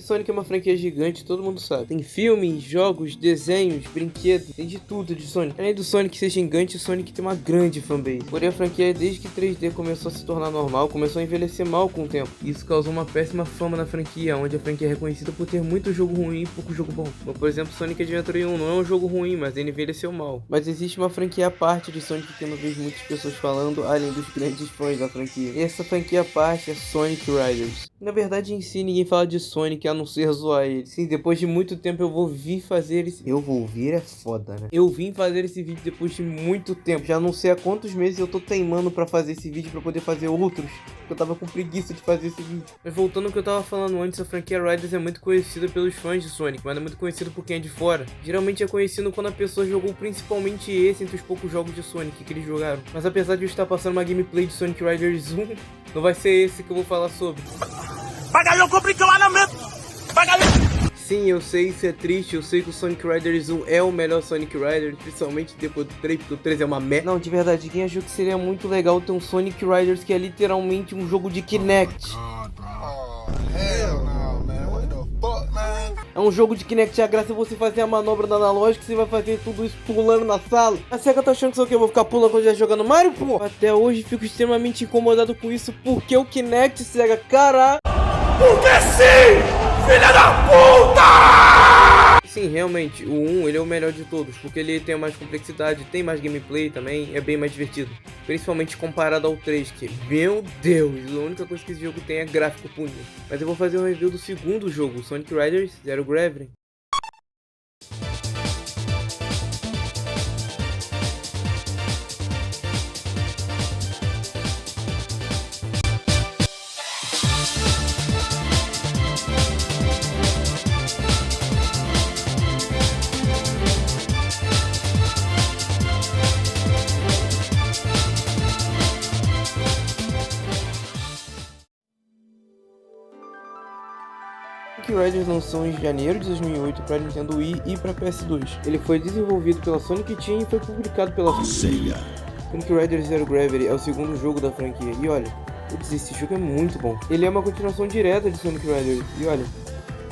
Sonic é uma franquia gigante, todo mundo sabe. Tem filmes, jogos, desenhos, brinquedos, tem de tudo de Sonic. Além do Sonic ser gigante, o Sonic tem uma grande fanbase. Porém, a franquia, desde que 3D começou a se tornar normal, começou a envelhecer mal com o tempo. Isso causou uma péssima fama na franquia, onde a franquia é reconhecida por ter muito jogo ruim e pouco jogo bom. Como, por exemplo, Sonic Adventure 1 não é um jogo ruim, mas ele envelheceu mal. Mas existe uma franquia à parte de Sonic que eu não vejo muitas pessoas falando, além dos grandes fãs da franquia. E essa franquia à parte é Sonic Riders. Na verdade, em si, ninguém fala de Sonic a não ser zoar ele. Sim, depois de muito tempo eu vou vir fazer esse... Eu vou vir é foda, né? Eu vim fazer esse vídeo depois de muito tempo. Já não sei há quantos meses eu tô teimando pra fazer esse vídeo pra poder fazer outros. Porque eu tava com preguiça de fazer esse vídeo. Mas voltando ao que eu tava falando antes, a franquia Riders é muito conhecida pelos fãs de Sonic, mas não é muito conhecido por quem é de fora. Geralmente é conhecido quando a pessoa jogou principalmente esse entre os poucos jogos de Sonic que eles jogaram. Mas apesar de eu estar passando uma gameplay de Sonic Riders 1, não vai ser esse que eu vou falar sobre. Sim, eu sei, isso é triste, eu sei que o Sonic Riders 1 é o melhor Sonic Riders, principalmente depois do 3, porque o 3 é uma merda. Não, de verdade, quem achou que seria muito legal ter um Sonic Riders que é literalmente um jogo de Kinect? É um jogo de Kinect, a graça é você fazer a manobra da analógica, você vai fazer tudo isso pulando na sala. A SEGA tá achando que só que eu vou ficar pulando quando eu estiver jogando Mario, pô? Até hoje fico extremamente incomodado com isso, porque o Kinect, SEGA, caralho. Porque sim, filha da puta! Sim, realmente, o 1 ele é o melhor de todos, porque ele tem mais complexidade, tem mais gameplay também, é bem mais divertido. Principalmente comparado ao 3, que, meu Deus, a única coisa que esse jogo tem é gráfico punho. Mas eu vou fazer um review do segundo jogo, Sonic Riders Zero Gravity. Sonic Riders lançou em janeiro de 2008 para Nintendo Wii e para PS2. Ele foi desenvolvido pela Sonic Team e foi publicado pela Sega. Sonic Riders Zero Gravity é o segundo jogo da franquia e olha, esse jogo é muito bom. Ele é uma continuação direta de Sonic Riders e olha,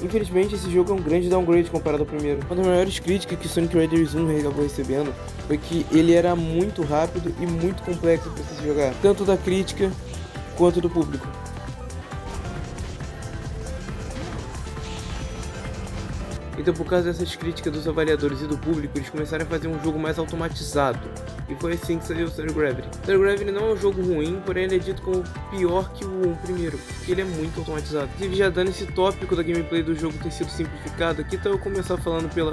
infelizmente esse jogo é um grande downgrade comparado ao primeiro. Uma das maiores críticas que Sonic Riders 1 acabou recebendo foi que ele era muito rápido e muito complexo para se jogar, tanto da crítica quanto do público. Então, por causa dessas críticas dos avaliadores e do público, eles começaram a fazer um jogo mais automatizado. E foi assim que saiu o Zero Gravity. Zero Gravity não é um jogo ruim, porém ele é dito como pior que o primeiro, porque ele é muito automatizado. Inclusive, já dando esse tópico da gameplay do jogo ter sido simplificado, aqui então eu começar falando pela...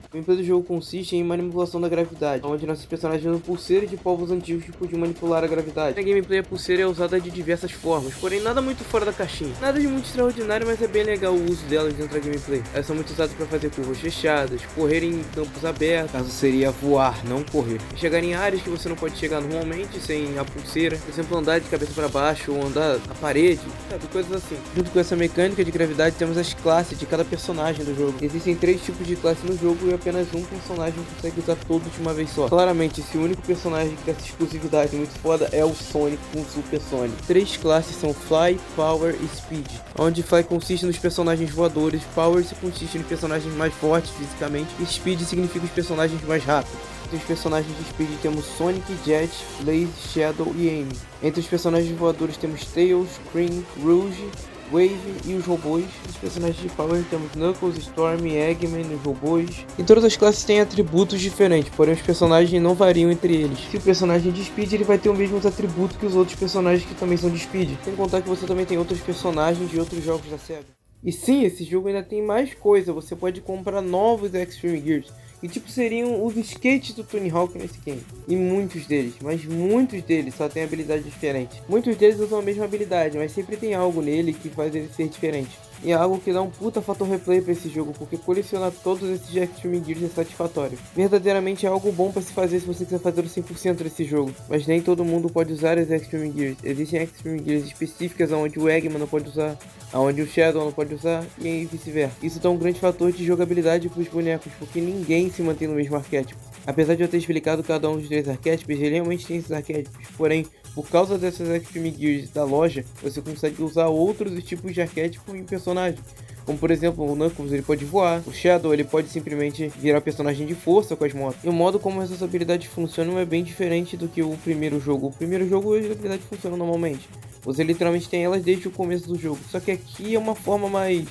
O gameplay do jogo consiste em manipulação da gravidade, onde nossos personagens usam pulseiras de povos antigos que podiam manipular a gravidade. Na gameplay a pulseira é usada de diversas formas, porém nada muito fora da caixinha. Nada de muito extraordinário, mas é bem legal o uso delas dentro da gameplay. Elas são muito usadas para fazer curvas fechadas, correr em campos abertos, caso seria voar, não correr. E chegar em áreas que você não pode chegar normalmente sem a pulseira, por exemplo andar de cabeça para baixo ou andar na parede, sabe, coisas assim. Junto com essa mecânica de gravidade temos as classes de cada personagem do jogo. Existem 3 tipos de classe no jogo e apenas um personagem consegue usar todos de uma vez só. Claramente, esse único personagem que tem essa exclusividade muito foda é o Sonic com o Super Sonic. 3 classes são Fly, Power e Speed, onde Fly consiste nos personagens voadores, Power se consiste nos personagens mais fortes fisicamente e Speed significa os personagens mais rápidos. Entre os personagens de Speed temos Sonic, Jet, Blaze, Shadow e Amy. Entre os personagens voadores temos Tails, Cream, Rouge, Wave e os robôs. Os personagens de Power temos Knuckles, Storm, Eggman e os robôs. E todas as classes têm atributos diferentes, porém os personagens não variam entre eles. Se o personagem de Speed, ele vai ter os mesmos atributos que os outros personagens que também são de Speed. Sem contar que você também tem outros personagens de outros jogos da SEGA. E sim, esse jogo ainda tem mais coisa, você pode comprar novos Extreme Gears. E tipo, seriam os skates do Tony Hawk nesse game. E muitos deles, mas muitos deles só tem habilidades diferentes. Muitos deles usam a mesma habilidade, mas sempre tem algo nele que faz ele ser diferente. E é algo que dá um puta fator replay pra esse jogo, porque colecionar todos esses Extreme Gears é satisfatório. Verdadeiramente é algo bom pra se fazer se você quiser fazer o 100% desse jogo. Mas nem todo mundo pode usar as Extreme Gears. Existem Extreme Gears específicas onde o Eggman não pode usar, onde o Shadow não pode usar e vice-versa. Isso dá um grande fator de jogabilidade pros bonecos, porque ninguém se mantém no mesmo arquétipo. Apesar de eu ter explicado cada um dos 3 arquétipos, ele realmente tem esses arquétipos, porém, por causa dessas Extreme Gears da loja, você consegue usar outros tipos de arquétipos em personagem. Como por exemplo, o Knuckles ele pode voar, o Shadow ele pode simplesmente virar personagem de força com as motos. E o modo como essas habilidades funcionam é bem diferente do que o primeiro jogo. O primeiro jogo as habilidades funcionam normalmente. Você literalmente tem elas desde o começo do jogo. Só que aqui é uma forma mais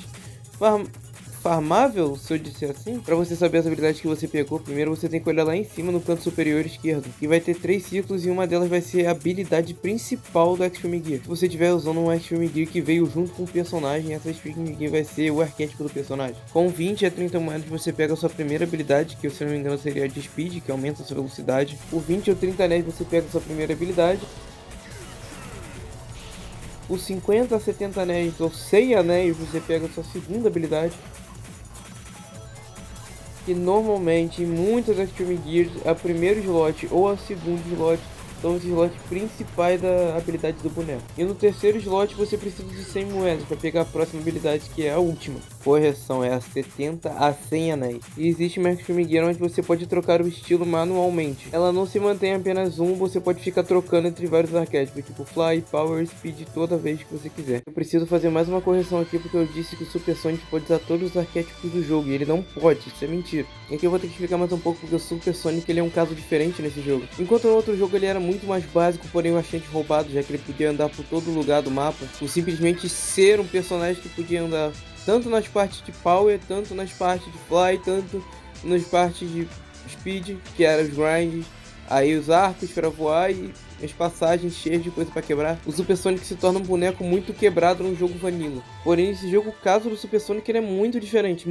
farmável, se eu disser assim. Para você saber as habilidades que você pegou, primeiro você tem que olhar lá em cima no canto superior esquerdo, que vai ter 3 círculos e uma delas vai ser a habilidade principal do Extreme Gear. Se você estiver usando um Extreme Gear que veio junto com o personagem, essa Extreme Gear vai ser o arquétipo do personagem. Com 20 a 30 moedas você pega a sua primeira habilidade, que se não me engano seria a de Speed, que aumenta a sua velocidade. Por 20 ou 30 anéis você pega a sua primeira habilidade. Por 50 a 70 anéis ou 100 anéis você pega a sua segunda habilidade. Que normalmente em muitas Extreme Gears a primeiro slot ou a segundo slot são os slots principais da habilidade do boneco. E no terceiro slot você precisa de 100 moedas para pegar a próxima habilidade, que é a última. Correção, é a 70 a 100 anéis. E existe uma Extreme Gear onde você pode trocar o estilo manualmente. Ela não se mantém apenas um, você pode ficar trocando entre vários arquétipos, tipo Fly, Power, Speed, toda vez que você quiser. Eu preciso fazer mais uma correção aqui porque eu disse que o Super Sonic pode usar todos os arquétipos do jogo, e ele não pode, isso é mentira. E aqui eu vou ter que explicar mais um pouco porque o Super Sonic ele é um caso diferente nesse jogo. Enquanto no outro jogo ele era muito mais básico, porém bastante roubado, já que ele podia andar por todo lugar do mapa, por simplesmente ser um personagem que podia andar tanto nas partes de Power, tanto nas partes de Fly, tanto nas partes de Speed, que eram os grinds, aí os arcos para voar e as passagens cheias de coisa para quebrar. O Super Sonic se torna um boneco muito quebrado no jogo vanilla. Porém, esse jogo, o caso do Super Sonic, ele é muito diferente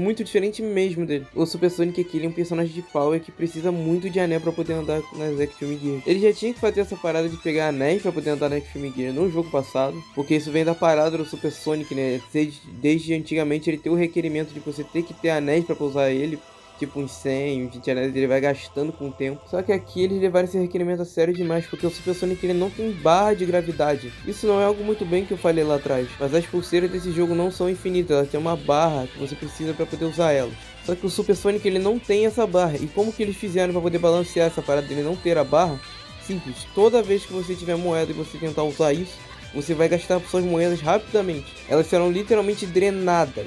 mesmo dele. O Super Sonic aqui ele é um personagem de Power que precisa muito de anel para poder andar nas Extreme Gear. Ele já tinha que fazer essa parada de pegar anéis para poder andar na Extreme Gear no jogo passado, porque isso vem da parada do Super Sonic, né? Desde antigamente ele tem o requerimento de você ter que ter anéis para usar ele. Tipo uns 100, uns 20 anéis, ele vai gastando com o tempo. Só que aqui eles levaram esse requerimento a sério demais, porque o Super Sonic ele não tem barra de gravidade. Isso não é algo muito bem que eu falei lá atrás, mas as pulseiras desse jogo não são infinitas, elas têm uma barra que você precisa para poder usar elas. Só que o Super Sonic ele não tem essa barra, e como que eles fizeram para poder balancear essa parada dele não ter a barra? Simples, toda vez que você tiver moeda e você tentar usar isso, você vai gastar suas moedas rapidamente. Elas serão literalmente drenadas.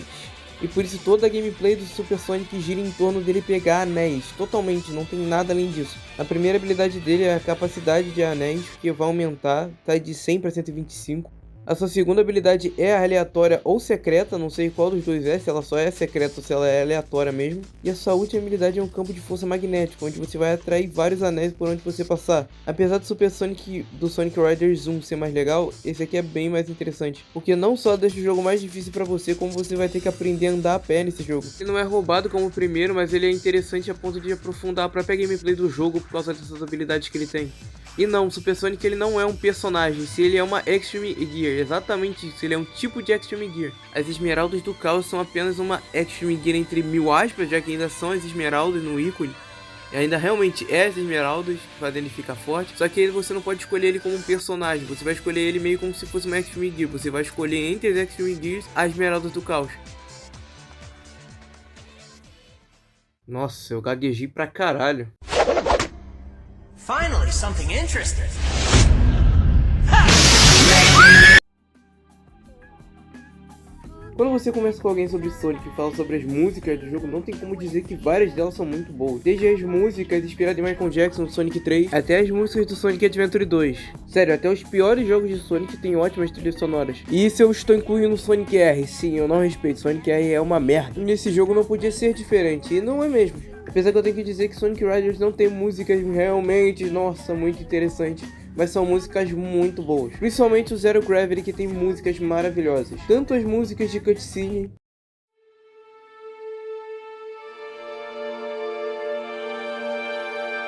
E por isso toda a gameplay do Super Sonic gira em torno dele pegar anéis, totalmente, não tem nada além disso. A primeira habilidade dele é a capacidade de anéis, que vai aumentar, tá de 100 para 125. A sua segunda habilidade é aleatória ou secreta, não sei qual dos dois é, se ela só é secreta ou se ela é aleatória mesmo. E a sua última habilidade é um campo de força magnético, onde você vai atrair vários anéis por onde você passar. Apesar do Super Sonic do Sonic Riders 1 ser mais legal, esse aqui é bem mais interessante, porque não só deixa o jogo mais difícil pra você, como você vai ter que aprender a andar a pé nesse jogo. Ele não é roubado como o primeiro, mas ele é interessante a ponto de aprofundar a própria gameplay do jogo por causa dessas habilidades que ele tem. E não, o Super Sonic ele não é um personagem, se ele é uma Extreme Gear, exatamente isso, ele é um tipo de Extreme Gear. As esmeraldas do caos são apenas uma Extreme Gear entre mil aspas, já que ainda são as esmeraldas no ícone. E ainda realmente é as esmeraldas que fazem ele ficar forte. Só que você não pode escolher ele como um personagem, você vai escolher ele meio como se fosse uma Extreme Gear. Você vai escolher entre as Extreme Gears as esmeraldas do caos. Nossa, eu gaguejei pra caralho. Finally, something interesting. Quando você conversa com alguém sobre Sonic e fala sobre as músicas do jogo, não tem como dizer que várias delas são muito boas. Desde as músicas inspiradas em Michael Jackson no Sonic 3, até as músicas do Sonic Adventure 2. Sério, até os piores jogos de Sonic têm ótimas trilhas sonoras. E isso eu estou incluindo no Sonic R. Sim, eu não respeito, Sonic R é uma merda. E nesse jogo não podia ser diferente, e não é mesmo. Apesar que eu tenho que dizer que Sonic Riders não tem músicas realmente, nossa, muito interessantes. Mas são músicas muito boas. Principalmente o Zero Gravity, que tem músicas maravilhosas. Tanto as músicas de cutscene.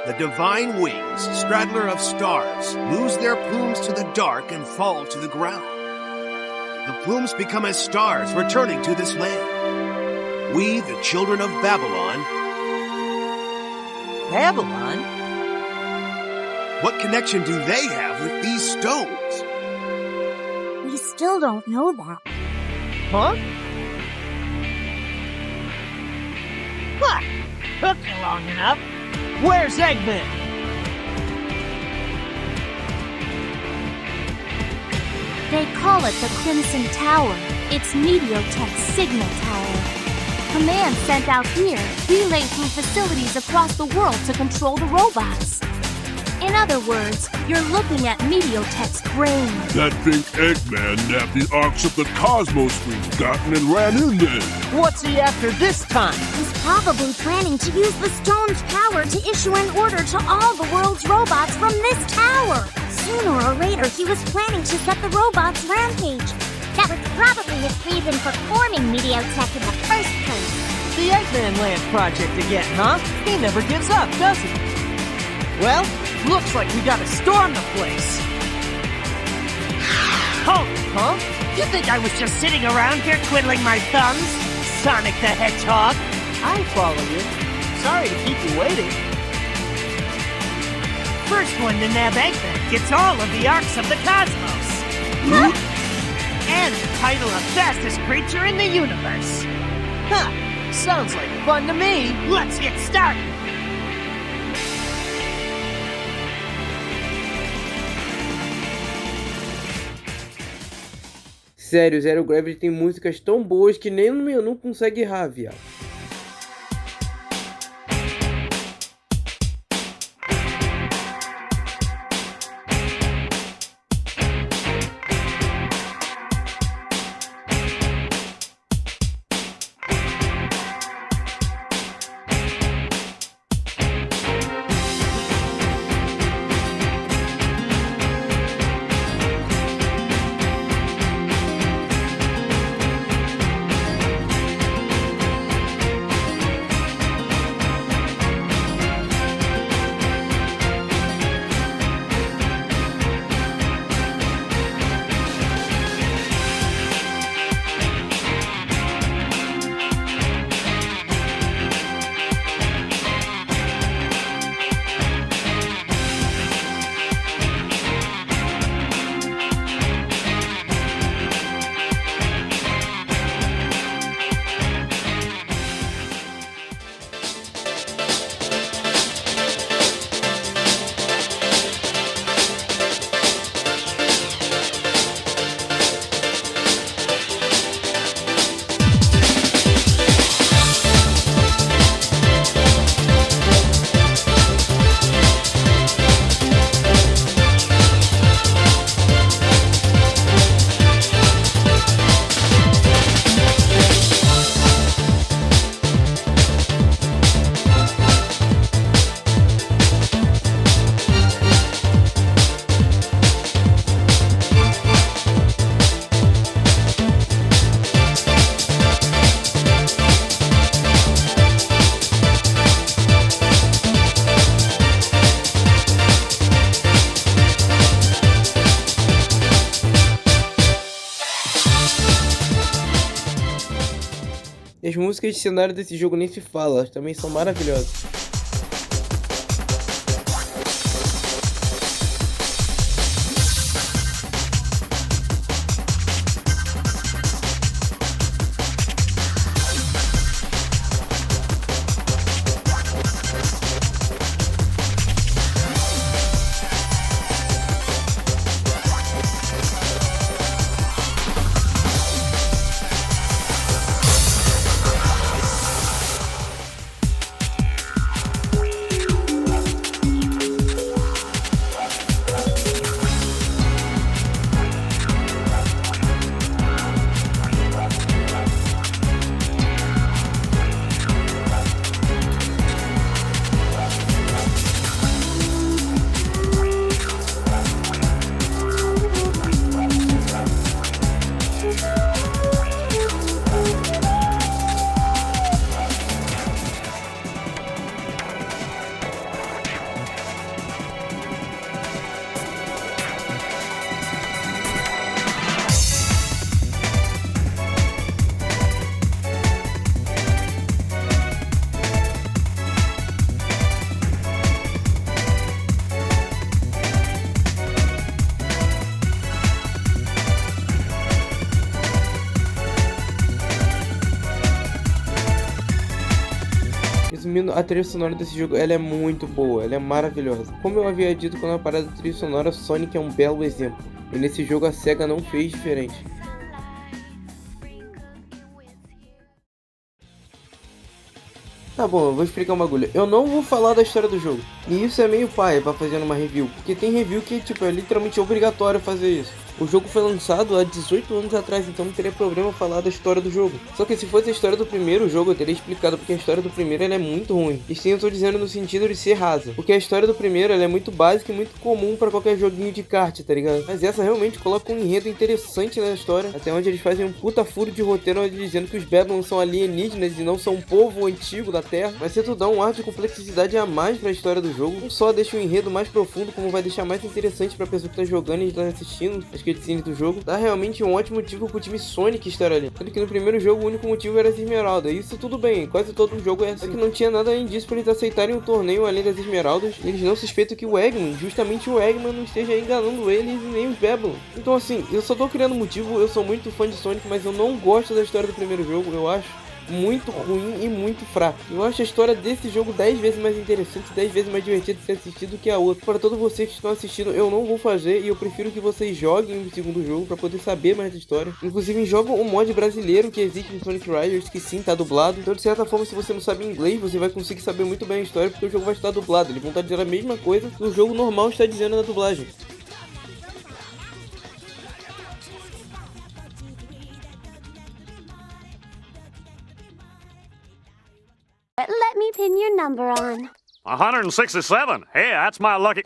The divine wings, straddler of stars, lose their plumes to the dark and fall to the ground. The plumes become as stars returning to this land. We, the children of Babylon... Babylon? What connection do they have with these stones? We still don't know that. Huh? What? Took you long enough. Where's Eggman? They call it the Crimson Tower. It's Meteotech's signal tower. Commands sent out here relay through facilities across the world to control the robots. In other words, you're looking at Meteotech's brain. That big Eggman nabbed the arcs of the cosmos we've gotten and ran in there. What's he after this time? He's probably planning to use the stone's power to issue an order to all the world's robots from this tower. Sooner or later, he was planning to set the robots rampage. That was probably his reason for forming Meteotech in the first place. The Eggman Land project again, huh? He never gives up, does he? Well, looks like we gotta storm the place. Hold it, huh? You think I was just sitting around here twiddling my thumbs? Sonic the Hedgehog? I follow you. Sorry to keep you waiting. First one to nab Eggman gets all of the arcs of the cosmos. And the title of fastest creature in the universe. Huh, sounds like fun to me. Let's get started. Sério, Zero Gravity tem músicas tão boas que nem no menu consegue errar, viado. As músicas de cenário desse jogo nem se fala, elas também são maravilhosas. Resumindo, a trilha sonora desse jogo, ela é muito boa, ela é maravilhosa. Como eu havia dito quando eu parada da trilha sonora, Sonic é um belo exemplo. E nesse jogo a SEGA não fez diferente. Tá bom, eu vou explicar um bagulho. Eu não vou falar da história do jogo. E isso é meio paia pra fazer uma review. Porque tem review que, tipo, é literalmente obrigatório fazer isso. O jogo foi lançado há 18 anos atrás, então não teria problema falar da história do jogo. Só que se fosse a história do primeiro jogo, eu teria explicado, porque a história do primeiro ela é muito ruim. E sim, eu tô dizendo no sentido de ser rasa. Porque a história do primeiro ela é muito básica e muito comum pra qualquer joguinho de kart, tá ligado? Mas essa realmente coloca um enredo interessante na história, até onde eles fazem um puta furo de roteiro dizendo que os Babylon são alienígenas e não são um povo antigo da Terra. Mas se tu dá um ar de complexidade a mais pra história do jogo, não só deixa o enredo mais profundo, como vai deixar mais interessante pra pessoa que tá jogando e tá assistindo as cutscenes do jogo, dá realmente um ótimo motivo pro time Sonic estar ali. Sendo que no primeiro jogo o único motivo era as Esmeraldas. Isso tudo bem, quase todo jogo é assim. Só que não tinha nada além disso pra eles aceitarem o torneio além das Esmeraldas. E eles não suspeitam que o Eggman, justamente o Eggman, não esteja enganando eles e nem os Babylon. Então assim, eu só tô criando motivo, eu sou muito fã de Sonic, mas eu não gosto da história do primeiro jogo, eu acho muito ruim e muito fraco. Eu acho a história desse jogo 10 vezes mais interessante, 10 vezes mais divertido de ser assistido do que a outra. Para todos vocês que estão assistindo, eu não vou fazer e eu prefiro que vocês joguem o segundo jogo para poder saber mais da história. Inclusive jogam o mod brasileiro que existe no Sonic Riders, que sim, tá dublado. Então de certa forma, se você não sabe inglês, você vai conseguir saber muito bem a história, porque o jogo vai estar dublado. Eles vão estar dizendo a mesma coisa que o jogo normal está dizendo na dublagem. Let me pin your number on. 167. Hey, that's my lucky...